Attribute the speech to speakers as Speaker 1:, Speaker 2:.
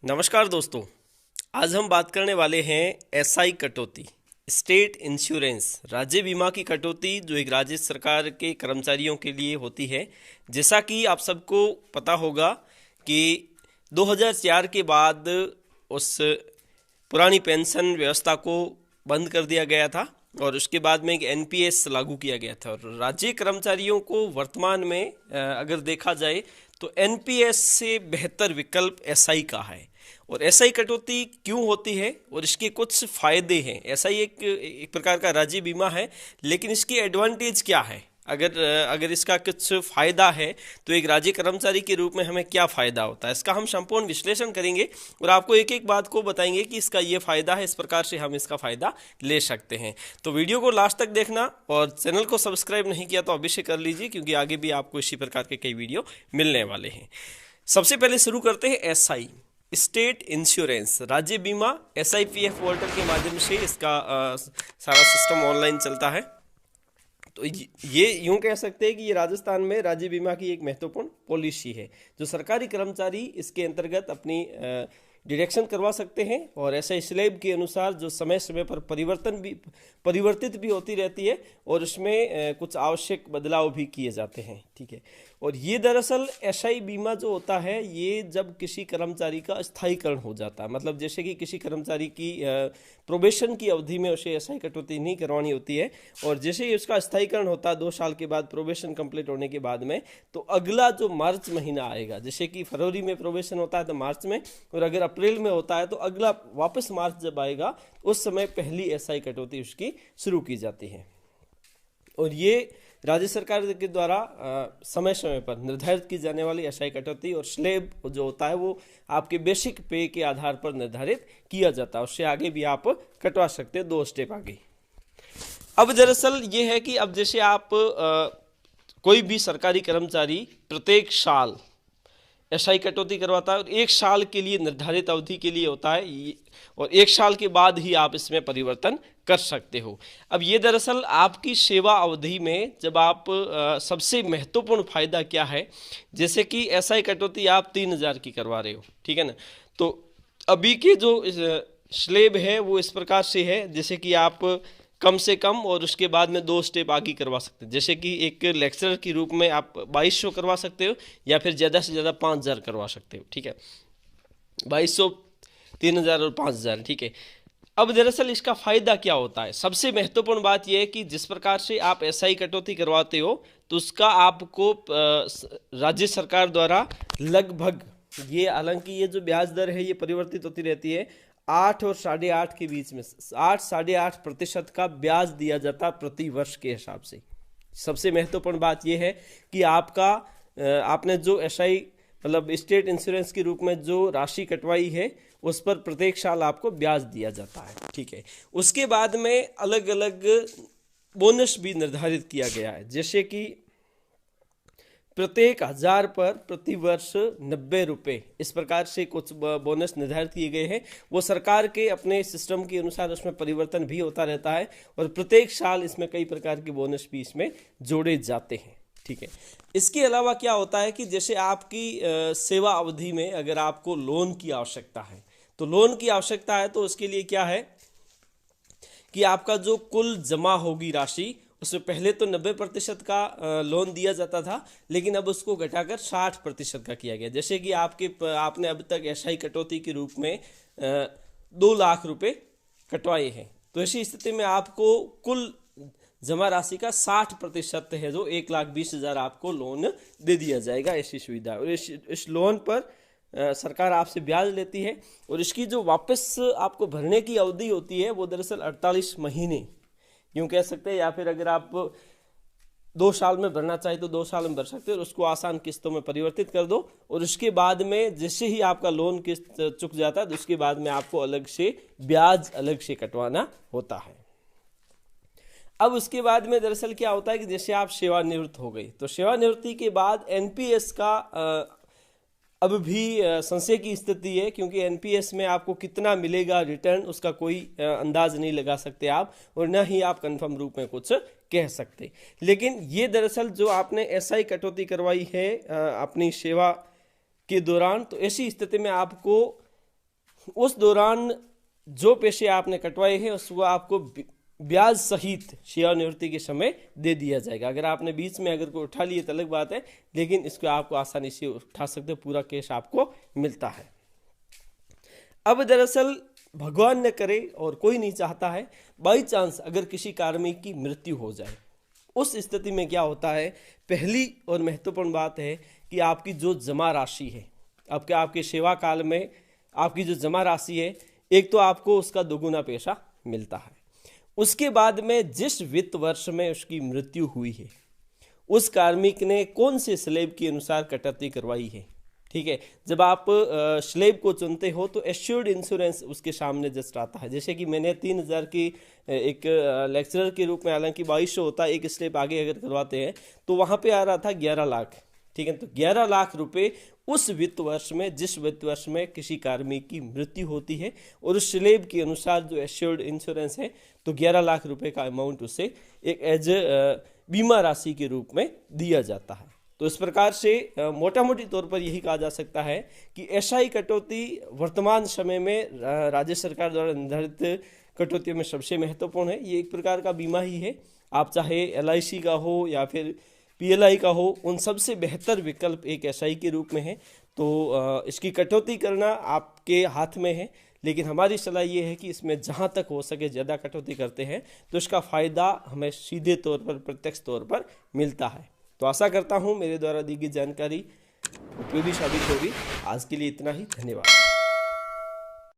Speaker 1: नमस्कार दोस्तों। आज हम बात करने वाले हैं एसआई कटौती, स्टेट इंश्योरेंस, राज्य बीमा की कटौती जो एक राज्य सरकार के कर्मचारियों के लिए होती है। जैसा कि आप सबको पता होगा कि 2004 के बाद उस पुरानी पेंशन व्यवस्था को बंद कर दिया गया था और उसके बाद में एक एनपीएस लागू किया गया था। और राज्य कर्मचारियों को वर्तमान में अगर देखा जाए तो एनपीएस से बेहतर विकल्प एसआई का है। और एसआई कटौती क्यों होती है और इसके कुछ फायदे हैं। एसआई एक प्रकार का राज्य बीमा है, लेकिन इसकी एडवांटेज क्या है, अगर इसका कुछ फ़ायदा है तो एक राज्य कर्मचारी के रूप में हमें क्या फ़ायदा होता है, इसका हम संपूर्ण विश्लेषण करेंगे और आपको एक एक बात को बताएंगे कि इसका ये फ़ायदा है, इस प्रकार से हम इसका फ़ायदा ले सकते हैं। तो वीडियो को लास्ट तक देखना और चैनल को सब्सक्राइब नहीं किया तो अवश्य कर लीजिए, क्योंकि आगे भी आपको इसी प्रकार के कई वीडियो मिलने वाले हैं। सबसे पहले शुरू करते हैं एसआई, स्टेट इंश्योरेंस, राज्य बीमा। एसआईपीएफ पोर्टल के माध्यम से इसका सारा सिस्टम ऑनलाइन चलता है। तो ये यूं कह सकते हैं कि ये राजस्थान में राज्य बीमा की एक महत्वपूर्ण पॉलिसी है। जो सरकारी कर्मचारी इसके अंतर्गत अपनी डिडक्शन करवा सकते हैं और ऐसे स्लैब के अनुसार जो समय समय पर परिवर्तित भी होती रहती है और उसमें कुछ आवश्यक बदलाव भी किए जाते हैं। ठीक है। और ये दरअसल एसआई बीमा जो होता है ये जब किसी कर्मचारी का स्थायीकरण हो जाता है, मतलब जैसे कि किसी कर्मचारी की प्रोबेशन की अवधि में उसे एसआई कटौती नहीं करवानी होती है और जैसे ही उसका स्थायीकरण होता है 2 साल के बाद प्रोबेशन कंप्लीट होने के बाद में, तो अगला जो मार्च महीना आएगा, जैसे कि फरवरी में प्रोबेशन होता है तो मार्च में, और अगर अप्रैल में होता है तो अगला वापस मार्च जब आएगा उस समय पहली एसआई कटौती उसकी शुरू की जाती है। और ये राज्य सरकार के द्वारा समय समय पर निर्धारित की जाने वाली एसआई कटौती और स्लैब जो होता है वो आपके बेसिक पे के आधार पर निर्धारित किया जाता है। उससे आगे भी आप कटवा सकते हैं, 2 स्टेप आगे। अब दरअसल ये है कि अब जैसे आप कोई भी सरकारी कर्मचारी प्रत्येक साल एसआई कटौती करवाता है और 1 साल के लिए निर्धारित अवधि के लिए होता है और 1 साल के बाद ही आप इसमें परिवर्तन कर सकते हो। अब ये दरअसल आपकी सेवा अवधि में जब आप सबसे महत्वपूर्ण फायदा क्या है, जैसे कि एसआई कटौती आप 3000 की करवा रहे हो, ठीक है ना, तो अभी के जो स्लैब है वो इस प्रकार से है, जैसे कि आप कम से कम और उसके बाद में 2 स्टेप आगे करवा सकते हैं। जैसे कि एक लेक्चरर के रूप में आप 2200 करवा सकते हो या फिर ज़्यादा से ज़्यादा 5000 करवा सकते हो। ठीक है, 2200, 3000 और 5000। ठीक है। अब दरअसल इसका फ़ायदा क्या होता है, सबसे महत्वपूर्ण बात यह है कि जिस प्रकार से आप एसआई कटौती करवाते हो तो उसका आपको राज्य सरकार द्वारा लगभग, ये हालांकि ये जो ब्याज दर है ये परिवर्तित होती रहती है, 8 और 8.5 के बीच में 8-8.5% का ब्याज दिया जाता प्रति वर्ष के हिसाब से। सबसे महत्वपूर्ण बात यह है कि आपने जो एसआई मतलब स्टेट इंश्योरेंस के रूप में जो राशि कटवाई है उस पर प्रत्येक साल आपको ब्याज दिया जाता है। ठीक है। उसके बाद में अलग अलग बोनस भी निर्धारित किया गया है, जैसे कि प्रत्येक 1000 पर प्रति वर्ष 90 रुपये, इस प्रकार से कुछ बोनस निर्धारित किए गए हैं। वो सरकार के अपने सिस्टम के अनुसार उसमें परिवर्तन भी होता रहता है और प्रत्येक साल इसमें कई प्रकार के बोनस भी इसमें जोड़े जाते हैं। ठीक है। इसके अलावा क्या होता है कि जैसे आपकी सेवा अवधि में अगर आपको लोन की आवश्यकता है तो लोन की आवश्यकता है तो उसके लिए क्या है कि आपका जो कुल जमा होगी राशि, उसमें पहले तो 90% का लोन दिया जाता था, लेकिन अब उसको घटाकर 60% का किया गया। जैसे कि आपने अब तक एसआई कटौती के रूप में 2 लाख रुपए कटवाए हैं, तो ऐसी स्थिति में आपको कुल जमा राशि का 60% है जो 1,20,000 आपको लोन दे दिया जाएगा। ऐसी सुविधा और इस लोन पर सरकार आपसे ब्याज लेती है और इसकी जो वापस आपको भरने की अवधि होती है वो दरअसल 48 महीने यूँ कह सकते हैं, या फिर अगर आप 2 साल में भरना चाहे तो 2 साल में भर सकते हो और उसको आसान किस्तों में परिवर्तित कर दो और उसके बाद में जैसे ही आपका लोन किस्त चुक जाता है तो उसके बाद में आपको अलग से ब्याज अलग से कटवाना होता है। अब उसके बाद में दरअसल क्या होता है कि जैसे आप सेवानिवृत्त हो गई तो सेवानिवृत्ति के बाद एनपीएस का अब भी संशय की स्थिति है, क्योंकि एनपीएस में आपको कितना मिलेगा रिटर्न उसका कोई अंदाज नहीं लगा सकते आप, और न ही आप कंफर्म रूप में कुछ कह सकते। लेकिन ये दरअसल जो आपने एसआई कटौती करवाई है अपनी सेवा के दौरान, तो ऐसी स्थिति में आपको उस दौरान जो पैसे आपने कटवाए हैं उसको आपको ब्याज सहित सेवानिवृत्ति के समय दे दिया जाएगा। अगर आपने बीच में अगर कोई उठा लिए तो अलग बात है, लेकिन इसको आपको आसानी से उठा सकते, पूरा कैश आपको मिलता है। अब दरअसल भगवान न करे और कोई नहीं चाहता है, बाई चांस अगर किसी कार्मिक की मृत्यु हो जाए, उस स्थिति में क्या होता है, पहली और महत्वपूर्ण बात है कि आपकी जो जमा राशि है, आपके सेवा काल में आपकी जो जमा राशि है, एक तो आपको उसका दोगुना पैसा मिलता है। उसके बाद में जिस वित्त वर्ष में उसकी मृत्यु हुई है, उस कार्मिक ने कौन से स्लैब के अनुसार कटौती करवाई है, ठीक है। जब आप स्लैब को चुनते हो तो एश्योर्ड इंश्योरेंस उसके सामने जस्ट आता है। जैसे कि मैंने 3000 की एक लेक्चरर के रूप में, हालांकि 2200 होता है, एक स्लैब आगे अगर करवाते हैं तो वहाँ पे आ रहा था 11 लाख, ठीक है। तो 11 लाख रुपए उस वित्त वर्ष में, जिस वित्त वर्ष में किसी कार्मिक की मृत्यु होती है, और उस स्लैब के अनुसार जो एश्योर्ड इंश्योरेंस है, तो 11 लाख रुपए का अमाउंट उसे एक एज बीमा राशि के रूप में दिया जाता है। तो इस प्रकार से मोटा मोटी तौर पर यही कहा जा सकता है कि एसआई कटौती वर्तमान समय में राज्य सरकार द्वारा निर्धारित कटौतियों में सबसे महत्वपूर्ण है। ये एक प्रकार का बीमा ही है, आप चाहे LIC का हो या फिर PLI का हो, उन सबसे बेहतर विकल्प एक एसआई के रूप में है। तो इसकी कटौती करना आपके हाथ में है, लेकिन हमारी सलाह ये है कि इसमें जहाँ तक हो सके ज़्यादा कटौती करते हैं तो इसका फ़ायदा हमें सीधे तौर पर, प्रत्यक्ष तौर पर मिलता है। तो आशा करता हूँ मेरे द्वारा दी गई जानकारी उपयोगी साबित होगी। आज के लिए इतना ही, धन्यवाद।